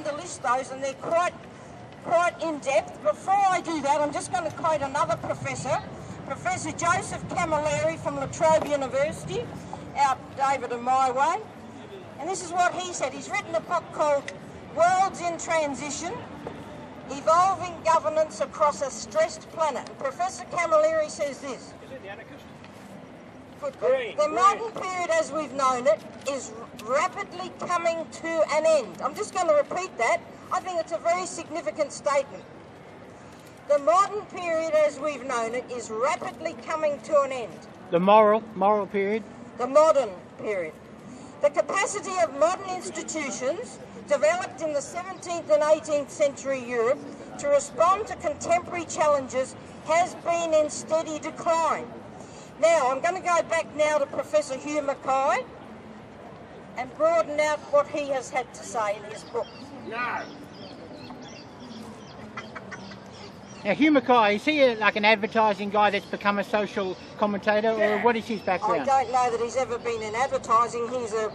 going to list those, and they're quite in-depth. Before I do that, I'm just going to quote another professor, Professor Joseph Camilleri from La Trobe University, out David and my way. And this is what he said. He's written a book called Worlds in Transition, Evolving Governance Across a Stressed Planet. And Professor Camilleri says this. The modern period as we've known it is rapidly coming to an end. I'm just going to repeat that. I think it's a very significant statement. The modern period as we've known it is rapidly coming to an end. The moral period? The modern period. The capacity of modern institutions developed in the 17th and 18th century Europe to respond to contemporary challenges has been in steady decline. Now, I'm going to go back now to Professor Hugh Mackay and broaden out what he has had to say in his book. No. Now, Hugh Mackay, is he like an advertising guy that's become a social commentator, or what is his background? I don't know that he's ever been in advertising. He's a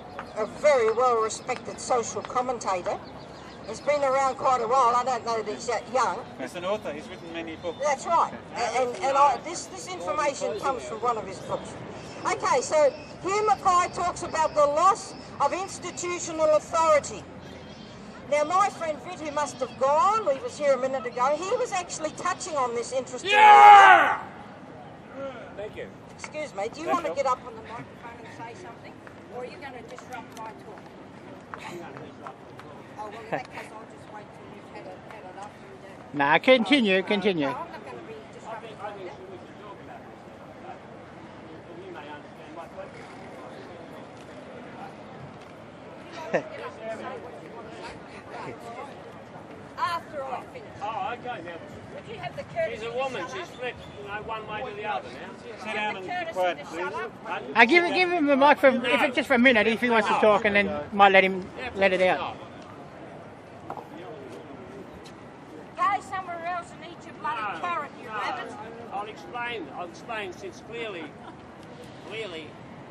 very well-respected social commentator. He's been around quite a while. I don't know that he's that young. He's an author. He's written many books. That's right. And this information comes from one of his books. Okay, so Hugh Mackay talks about the loss of institutional authority. Now, my friend Vid, who must have gone, he was here a minute ago, he was actually touching on this interesting... Yeah! Thank you. Excuse me, do you want to get up on the microphone and say something? Or are you going to disrupt my talk? Oh, well, in that case, I'll just wait till you've had it up. And, Nah, continue. No, I'm not going to be disrupting I think we should talk about it. You may understand my question. After I finish. Oh, okay, now. Would you have the courtesy She's a woman, she's flipped, one way to the other now. Sit down and be quiet, please. Give him the mic for, if it's just for a minute, if he wants to talk, and then might let it out. Go somewhere else and eat your bloody carrot, you rabbit. I'll explain since clearly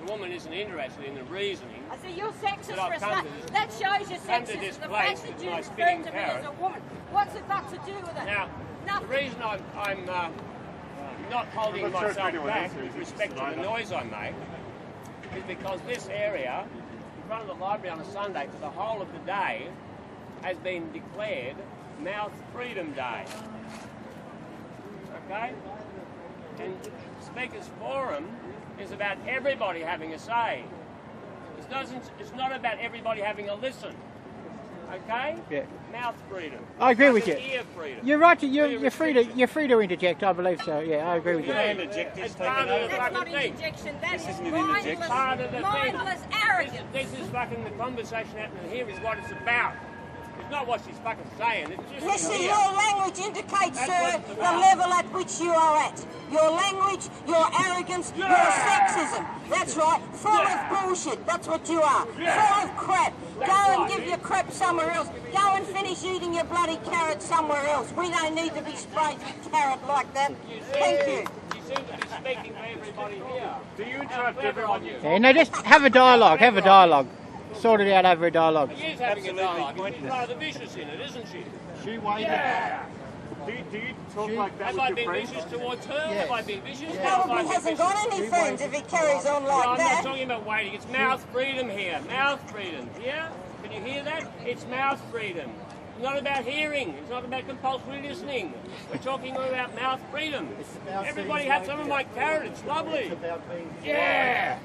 the woman isn't interested in the reasoning. I see you're sexist But I've for a come start. to this- That shows you're come to sexist. this The place fact that with you my refer spitting to me carrot. as a woman. What's it got to do with it? Now, nothing. the reason I'm not holding myself back with respect to the noise I make is because this area, in front of the library on a Sunday for the whole of the day, has been declared Mouth Freedom Day. Okay? And Speakers Forum is about everybody having a say. It's not about everybody having a listen. Okay? Yeah. Mouth freedom. I agree with you. Ear freedom. You're right. You're free to interject. I believe so. Yeah, I agree with you. It's part of the That's fucking not thing. interjection. That is It's part of the mindless thing. arrogance. This is fucking the conversation happening here is what it's about. It's not what she's fucking saying. It's just Listen, here. your language indicates, That's sir, what it's the about. level at which you are at. Your language, your arrogance, your sexism. That's right. Full of bullshit. That's what you are. Full of crap. Go and give your crap somewhere else. Go and finish eating your bloody carrot somewhere else. We don't need to be sprayed with carrot like that. Thank you. You seem to be speaking for everybody here. Do you interrupt everyone? Yeah, no, just have a dialogue. Have a dialogue. Sort it out over a dialogue. She is having a dialogue. She's rather vicious in it, isn't she? She waited. Yeah. Do you talk like that Have with I your been friends? vicious towards her? Yes. Have I been vicious? Probably hasn't got any friends if he carries on No, like I'm not that. talking about waiting. It's mouth freedom here. Mouth freedom. Yeah? Can you hear that? It's mouth freedom. It's not about hearing. It's not about compulsory listening. We're talking about mouth freedom. Everybody had some of my carrot. It's lovely. Yeah.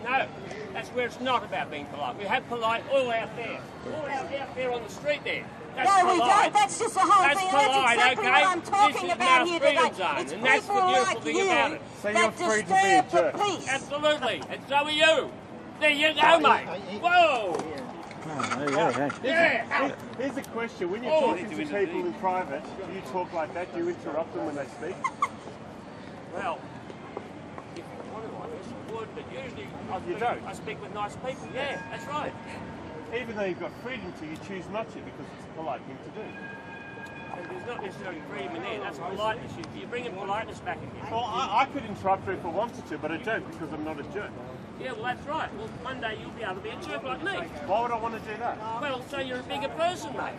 No, that's where it's not about being polite. We have polite all out there. All out there on the street there. That's No, we polite. don't. That's just the whole That's thing. polite, That's exactly okay? what I'm talking This is about Mouth here Freedom today. Zone, It's and that's the people beautiful like thing you about it. So that you're free to be a disturb the jerk. peace. Absolutely. And so are you. There you go, mate. Whoa. Yeah. Here's a question. When you're Oh. talking to people in private, do you talk like that? Do you interrupt them when they speak? Well, if you wanted one, yes, you would, but usually You don't? I speak with nice people. Yeah, that's right. Even though you've got freedom to, you choose not to because it's a polite thing to do. There's not necessarily freedom in there. That's politeness. You're bringing politeness back again. Well, I could interrupt her if I wanted to, but I don't because I'm not a jerk. Yeah, well, that's right. Well, one day you'll be able to be a jerk like me. Why would I want to do that? Well, so you're a bigger person, mate.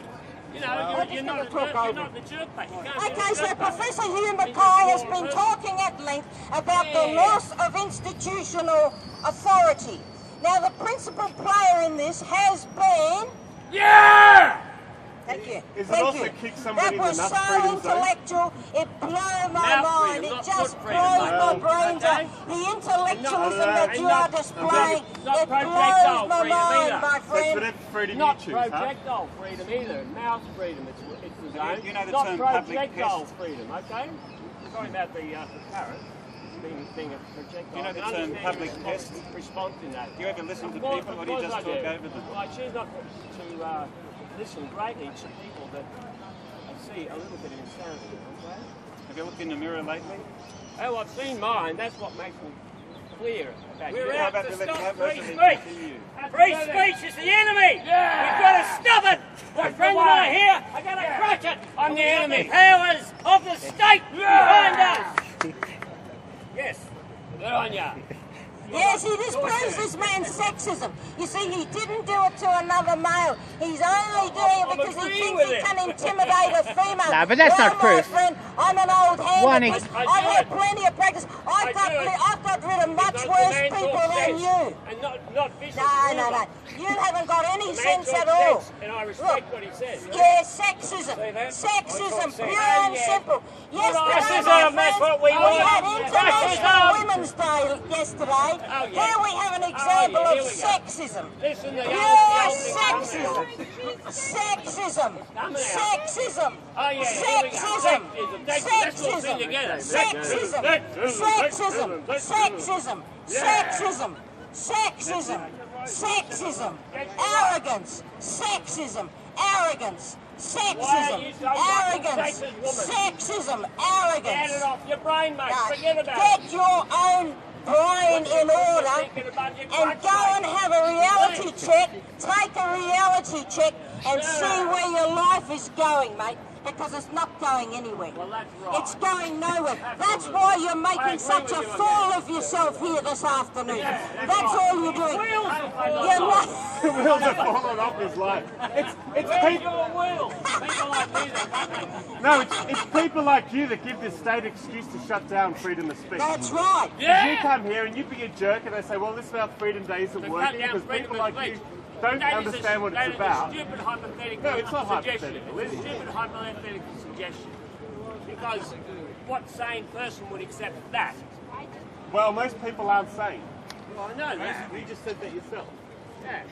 You know, you're not the jerk, mate. You can't Okay, so Professor Hugh Mackay has been talking at length about the loss of institutional authority. Now, the principal player in this has been... Yeah! Thank you. Is it Thank also you. kick somebody That was in the so nuts freedom zone? intellectual, it blew my Mouth mind. freedom, It not just foot blows freedom, my mate. brains Okay. out. The intellectualism that you not- are displaying, not it blows projectile my freedom mind, either. my That's friend. whatever freedom you Not choose, huh? projectile freedom either. Mouth freedom, it's the zone. You know the not term public projectile pest? freedom, okay? Sorry about the parrot being a projectile. You know the I term understand public your pest? response in that. Do you ever listen to Of course- people, or of do you course just I talk do. over them? Well, I choose not to listen greatly to people that I see a little bit of insanity, okay? Have you looked in the mirror lately? Oh, I've seen mine. That's what makes me clear about We're you. out to stop free speech. Free speech is the enemy. Yeah. We've got to stop it. My friend and I here are going to crush it. I'm the enemy. Powers of the state behind us. Yes. Good on ya. Yes, he disproves this man's sexism. You see, he didn't do it to another male. He's only doing it because he thinks he can intimidate a female. No, but that's well, not proof. my friend, I'm an old One hand. ex- I've had plenty of practice. I've got rid of much worse people than you. And not vicious. No. You haven't got any sense at all. And I respect what he says. Yeah, sexism. Sexism, pure and simple. Yesterday, my that's friend, what we want. had International Racism. Women's Day yesterday. Oh, yeah. Here we have an example yeah, of here we go. sexism. Listen, the Pure sexism. sexism. Sexism. Oh, yeah, Sexism. Let's all sing together. Sexism. Sexism. Sexism. Sexism. Sexism. Sexism. Arrogance. Sexism. Arrogance. Sexism. Arrogance. Sexism. Get it Arrogance. off your brain, mate. Forget about Get it. your own brain in order and go and have a reality check. Take a reality check and see where your life is going, mate. Because it's not going anywhere. Well, that's right. It's going nowhere. That's why you're making such a fool of yourself here this afternoon. That's all you're doing. You're not. The wheels are falling off his life. It's people. People like me that No, it's people like you that give the state excuse to shut down freedom of speech. That's right. Because you come here and you be a jerk and they say, well, this about Freedom Day isn't working because people like you don't understand what it's about. Stupid hypothetical. No, it's not suggestion. hypothetical, is it? Stupid hypothetical suggestion. Because what sane person would accept that? Well, most people aren't sane. Well, I know that. You just said that yourself. Yeah.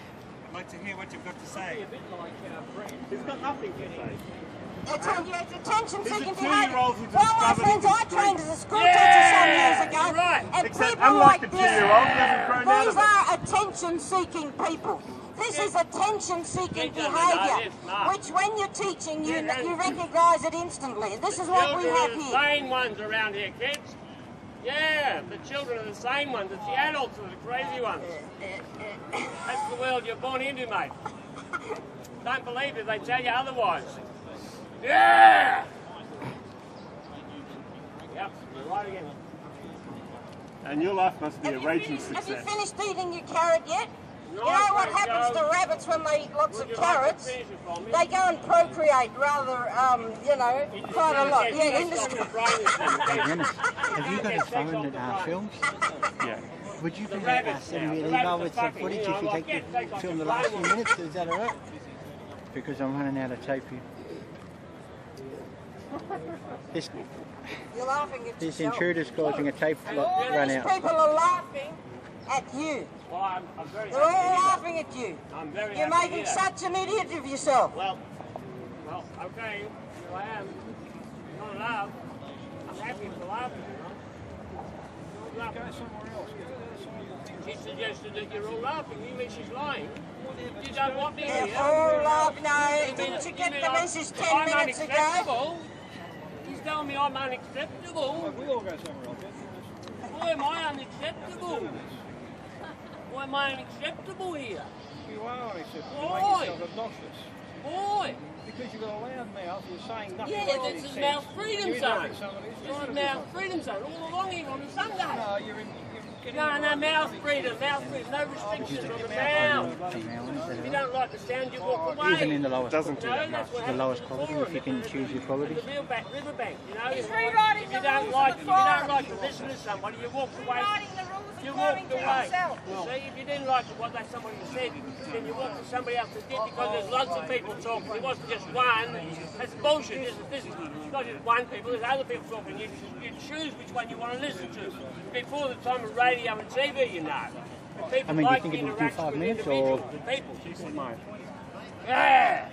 I'd like to hear what you've got to say. A bit like Brent. He's got nothing to say. It's attention-seeking He's a behaviour. 2-year-old who Well, my discovered friends, he I could trained drink. as a school teacher some years ago, you're right. and Except people unlike like the this, 2-year-old, he hasn't grown out these of it. are attention-seeking people. This is attention-seeking Teach them behaviour, that is smart. which when you're teaching, you recognise it instantly. This is what we Children have are the here. sane ones around here, kids. Yeah, the children are the same ones. It's the adults that are the crazy ones. That's the world you're born into, mate. Don't believe it, they tell you otherwise. Yeah! Yep, you're right again. And your life must be a raging Have you success. finished eating your carrot yet? No, You know what thank happens you. to rabbits when they eat lots of Would you like to carrots? finish it for me? They go and procreate rather, quite a lot. Yeah, in this Dennis, have you got a phone that films? Yeah. Would you be rabbits send me now, an the email rabbits with are some fucking, footage you know, if you like, take take the film the the last phone few one. minutes? Is that alright? Because I'm running out of tape here. You're laughing at This yourself. intruder's causing a tape All run these out. people are laughing at you. Well, I'm very They're all happy to hear laughing at you. that. I'm very You're happy to making hear that. such an idiot of yourself. Well, okay, here I am. Not allowed. I'm happy for laughing, you know. Go somewhere else. She suggested that you're all laughing. You mean she's lying? You don't want me here. They're all laughing. No, didn't you get the message 10 minutes ago? Unacceptable. He's telling me I'm unacceptable. We all go somewhere else. Why am I unacceptable? Why am I unacceptable here? You are unacceptable. Why? You make yourself obnoxious. Why? because you've got a loud mouth, you're saying nothing. Yeah, like This any is sense. mouth freedom You zone. don't think somebody's This trying is to mouth freedom zone. All along here on the Sunday. No, you're getting No, mouth freedom, no restrictions on the mouth. If you don't like the sound, you walk away. Even in the lowest, Doesn't do that much. the lowest quality, if you can choose your qualities. The riverbank, you know. He's rewriting If you the don't rules like, of if the you don't forum. like to listen to somebody, you walk away. Rewriting the rules You according walked to away. himself. See, if you didn't like what that somebody said, then you walked to somebody else that did, because there's lots of people talking. It wasn't just one. That's bullshit. This is not just one people. There's other people talking. You choose which one you want to listen to. Before the time of radio and TV, you know. People I mean, do you like think the it'll do interaction 5 with minutes individuals, or? the people. Yeah.